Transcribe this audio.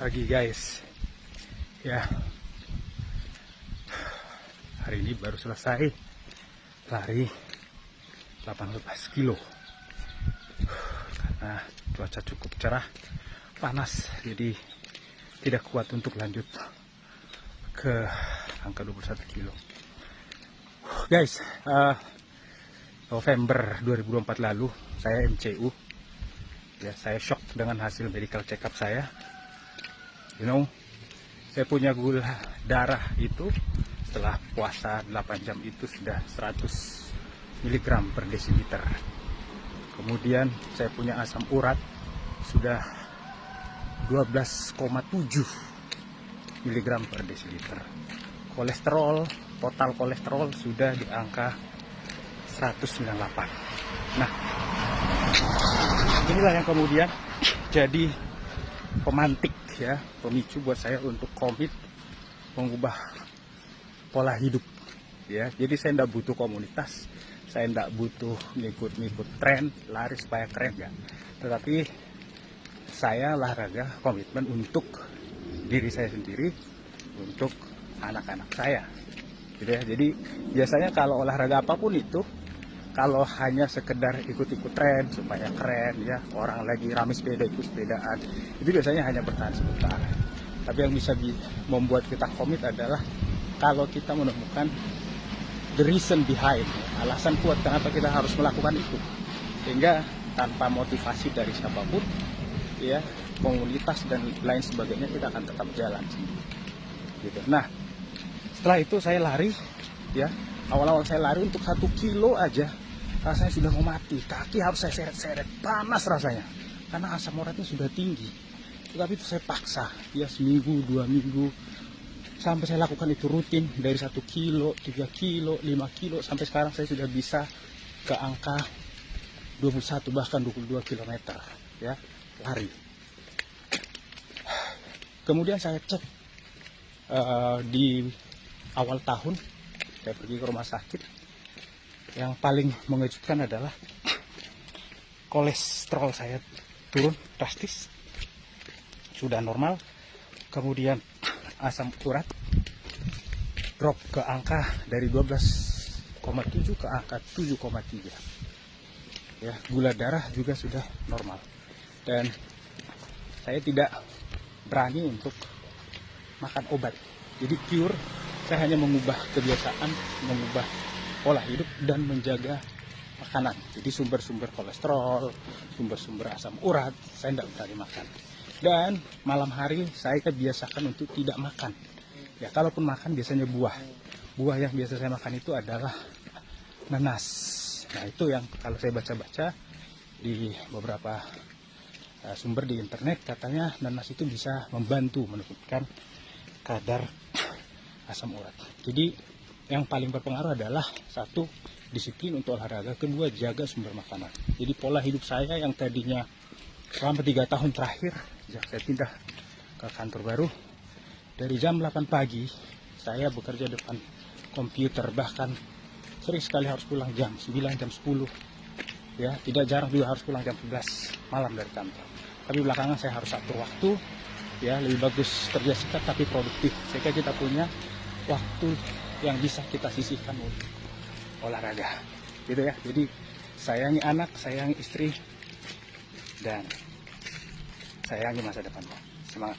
pagi guys. Ya, hari ini baru selesai lari 18 kilo karena cuaca cukup cerah, panas, jadi tidak kuat untuk lanjut ke angka 21 kilo guys. November 2024 lalu saya MCU ya, saya shock dengan hasil medical check up saya. Saya punya gula darah itu setelah puasa 8 jam itu sudah 100 mg per desiliter. Kemudian saya punya asam urat sudah 12,7 mg per desiliter. Kolesterol, total kolesterol sudah di angka 198. Nah, inilah yang kemudian jadi pemantik ya, pemicu buat saya untuk komit mengubah pola hidup ya. Jadi saya tidak butuh komunitas, saya tidak butuh ngikut tren lari supaya keren ya, tetapi saya olahraga komitmen untuk diri saya sendiri, untuk anak-anak saya gitu ya. Jadi biasanya kalau olahraga apapun itu, kalau hanya sekedar ikut-ikut tren supaya keren ya, orang lagi rame sepeda ikut sepedaan, itu biasanya hanya bertahan sebentar. Tapi yang bisa membuat kita komit adalah kalau kita menemukan the reason behind, alasan kuat kenapa kita harus melakukan itu, sehingga tanpa motivasi dari siapapun ya, komunitas dan lain sebagainya, kita akan tetap jalan gitu. Nah, setelah itu saya lari ya. Awal-awal saya lari untuk 1 kilo aja rasanya sudah mau mati, kaki harus saya seret-seret, panas rasanya karena asam uratnya sudah tinggi. Tetapi itu saya paksa ya, seminggu, 2 minggu, sampai saya lakukan itu rutin dari 1 kilo, 3 kilo, 5 kilo, sampai sekarang saya sudah bisa ke angka 21 bahkan 22 km ya lari. Kemudian saya cek di awal tahun, saya pergi ke rumah sakit. Yang paling mengejutkan adalah kolesterol saya turun drastis, sudah normal. Kemudian asam urat drop ke angka dari 12,7 ke angka 7,3 ya. Gula darah juga sudah normal, dan saya tidak berani untuk makan obat. Jadi pure, saya hanya mengubah kebiasaan, mengubah pola hidup dan menjaga makanan. Jadi sumber-sumber kolesterol, sumber-sumber asam urat saya tidak berani makan. Dan malam hari saya biasakan untuk tidak makan ya. Kalaupun makan biasanya buah yang biasa saya makan itu adalah nanas. Nah, itu yang kalau saya baca-baca di beberapa sumber di internet, katanya nanas itu bisa membantu menurunkan kadar asam urat. Jadi yang paling berpengaruh adalah satu, disiplin untuk olahraga, kedua, jaga sumber makanan. Jadi pola hidup saya yang tadinya selama 3 tahun terakhir sejak saya pindah ke kantor baru, dari jam 8 pagi saya bekerja depan komputer, bahkan sering sekali harus pulang jam 9, jam 10 ya. Tidak jarang juga harus pulang jam 11 malam dari kantor. Tapi belakangan saya harus atur waktu ya, lebih bagus kerja singkat tapi produktif, sehingga kita punya waktu yang bisa kita sisihkan untuk olahraga gitu ya. Jadi sayangi anak, sayangi istri, dan sayangi masa depan. Semangat.